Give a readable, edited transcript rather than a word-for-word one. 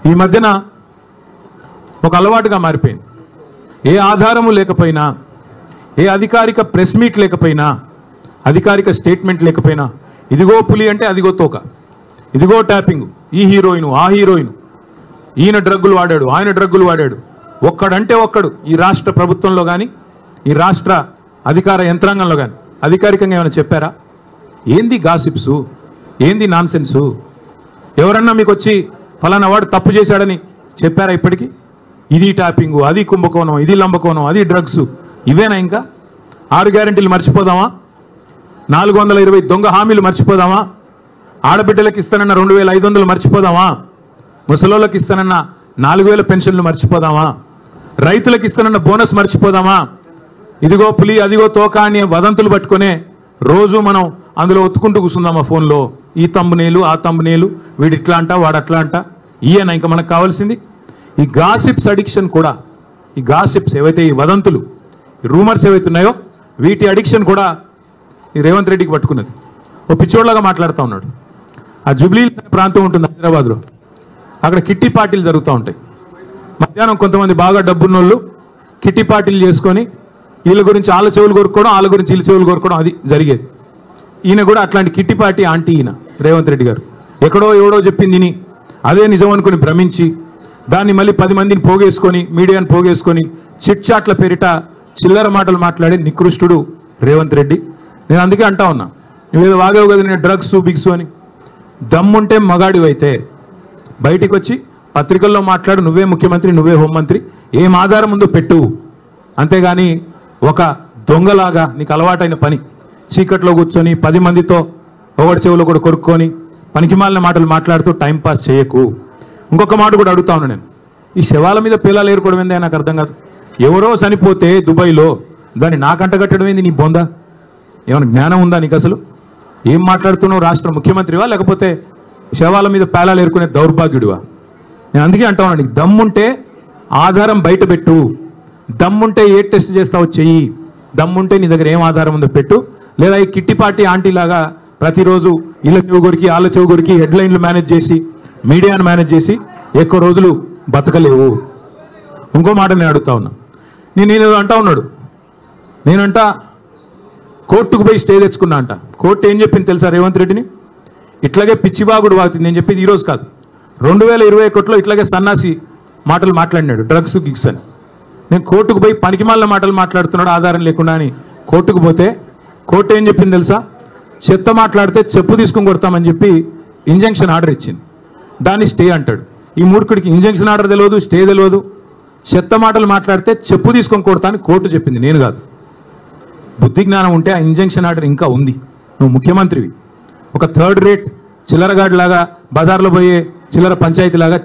ఈ మధ్యన ఒక అలవాటుగా మారిపోయింది. ఏ ఆధారము లేకపోయినా, ఏ అధికారిక ప్రెస్ మీట్ లేకపోయినా, అధికారిక స్టేట్మెంట్ లేకపోయినా, ఇదిగో పులి అంటే అదిగో తోక, ఇదిగో ట్యాపింగ్, ఈ హీరోయిన్ ఆ హీరోయిన్, ఈయన డ్రగ్గులు వాడాడు ఆయన డ్రగ్గులు వాడాడు, ఒక్కడంటే ఒక్కడు ఈ రాష్ట్ర ప్రభుత్వంలో కానీ ఈ రాష్ట్ర అధికార యంత్రాంగంలో కానీ అధికారికంగా ఏమైనా చెప్పారా? ఏంది గాసిప్సు, ఏంది నాన్సెన్సు? ఎవరన్నా మీకు వచ్చి ఫలానా వాడు తప్పు చేశాడని చెప్పారా ఇప్పటికీ? ఇది ట్యాపింగు, అది కుంభకోణం, ఇది లంబకోణం, అది డ్రగ్స్, ఇవేనా? ఇంకా 6 గ్యారెంటీలు మర్చిపోదామా? 420 దొంగ హామీలు మర్చిపోదామా? ఆడబిడ్డలకు ఇస్తానన్న 2500 మర్చిపోదామా? ముసలోళ్ళకి ఇస్తానన్న 4000 పెన్షన్లు మర్చిపోదామా? రైతులకు ఇస్తానన్న బోనస్ మర్చిపోదామా? ఇదిగో పులి అదిగో తోక అని వదంతులు పట్టుకునే రోజు మనం అందులో ఒత్తుకుంటూ కూర్చుందామా ఫోన్లో? ఈ తమ్మునేలు ఆ తమ్మునేలు, వీడు ఇట్లా అంట వాడు అట్లా అంట, ఈయన ఇంకా మనకు కావాల్సింది? ఈ గాసిప్స్ అడిక్షన్ కూడా, ఈ గాసిప్స్ ఏవైతే ఈ వదంతులు ఈ రూమర్స్ ఏవైతే ఉన్నాయో వీటి అడిక్షన్ కూడా ఈ రేవంత్ రెడ్డికి పట్టుకున్నది. ఓ పిచ్చోళ్ళగా మాట్లాడుతూ ఉన్నాడు. ఆ జుబ్లీ ప్రాంతం ఉంటుంది హైదరాబాద్లో, అక్కడ కిట్టి పార్టీలు జరుగుతూ ఉంటాయి. మధ్యాహ్నం కొంతమంది బాగా డబ్బున్నోళ్ళు కిట్టి పార్టీలు చేసుకొని వీళ్ళ గురించి వాళ్ళ చెవులు కోరుకోవడం, వాళ్ళ గురించి వీళ్ళ చెవులు కోరుకోవడం, అది జరిగేది. ఈయన కూడా అట్లాంటి కిట్టి పార్టీ ఆంటీ ఈయన రేవంత్ రెడ్డి గారు. ఎక్కడో ఎవడో చెప్పింది విని అదే నిజం అనుకుని భ్రమించి దాన్ని మళ్ళీ 10 మందిని పోగేసుకొని, మీడియాని పోగేసుకొని చిట్ చాట్ల పేరిట చిల్లర మాటలు మాట్లాడే నికృష్టుడు రేవంత్ రెడ్డి. నేను అందుకే అంటా ఉన్నా, నువ్వేదో వాగేవు కదా నేను డ్రగ్స్ బిగ్స్ అని. దమ్ముంటే మగాడివైతే బయటికి వచ్చి పత్రికల్లో మాట్లాడు, నువ్వే ముఖ్యమంత్రి, నువ్వే హోంమంత్రి, ఏం ఆధారం ఉందో పెట్టు. అంతేగాని ఒక దొంగలాగా నీకు అలవాటైన పని చీకట్లో కూర్చొని 10 మందితో ఒకటి చెవులో కూడా కొరుక్కొని పనికిమాలిన మాటలు మాట్లాడుతూ టైంపాస్ చేయకు. ఇంకొక మాట కూడా అడుగుతా ఉన్నా నేను, ఈ శవాల మీద పిల్లలు ఏరుకోవడం ఏందే నాకు అర్థం కాదు. ఎవరో చనిపోతే దుబాయ్లో దాన్ని నాకంట కట్టడం ఏంది? నీ బొందా ఏమైనా జ్ఞానం ఉందా నీకు? అసలు ఏం మాట్లాడుతున్నావు? రాష్ట్ర ముఖ్యమంత్రివా లేకపోతే శవాల మీద పేలాలు ఏరుకునే దౌర్భాగ్యుడివా? నేను అందుకే అంటా ఉన్నా, నీకు దమ్ముంటే ఆధారం బయట పెట్టు, దమ్ముంటే ఏ టెస్ట్ చేస్తావో చెయ్యి, దమ్ముంటే నీ దగ్గర ఏం ఆధారం ఉందో పెట్టు. లేదా ఈ కిట్టి పార్టీ ఆంటీ లాగా ప్రతిరోజు ఇళ్ళ చెవు కొరికి వాళ్ళ చెవు కొరికి హెడ్లైన్లు మేనేజ్ చేసి మీడియాను మేనేజ్ చేసి ఎక్కువ రోజులు బతకలేవు. ఇంకో మాట నేను అడుగుతా ఉన్నా, నేను అంటా ఉన్నాడు, నేనంట కోర్టుకు పోయి స్టే తెచ్చుకున్నా అంట. కోర్టు ఏం చెప్పింది తెలుసా రేవంత్ రెడ్డిని? ఇట్లాగే పిచ్చిబాగుడు వాగుతుంది. నేను చెప్పింది ఈరోజు కాదు, 2021లో ఇట్లాగే సన్నాసి మాటలు మాట్లాడినాడు, డ్రగ్స్ గిగ్స్ అని. నేను కోర్టుకు పోయి పనికిమాలిన మాటలు మాట్లాడుతున్నాడు ఆధారం లేకుండా అని కోర్టుకు పోతే కోర్టు ఏం చెప్పింది తెలుసా? చెత్త మాట్లాడితే చెప్పు తీసుకొని కొడతామని చెప్పి ఇంజంక్షన్ ఆర్డర్ ఇచ్చింది. దాన్ని స్టే అంటాడు. ఈ మూర్ఖుడికి ఇంజంక్షన్ ఆర్డర్ తెలియదు, స్టే తెలియదు. చెత్త మాటలు మాట్లాడితే చెప్పు తీసుకొని కొడతా అని కోర్టు చెప్పింది, నేను కాదు. బుద్ధి జ్ఞానం ఉంటే ఆ ఇంజంక్షన్ ఆర్డర్ ఇంకా ఉంది. నువ్వు ముఖ్యమంత్రివి. ఒక థర్డ్ రేట్ చిల్లరగాడిలాగా బజార్లో పోయే చిల్లర పంచాయతీలాగా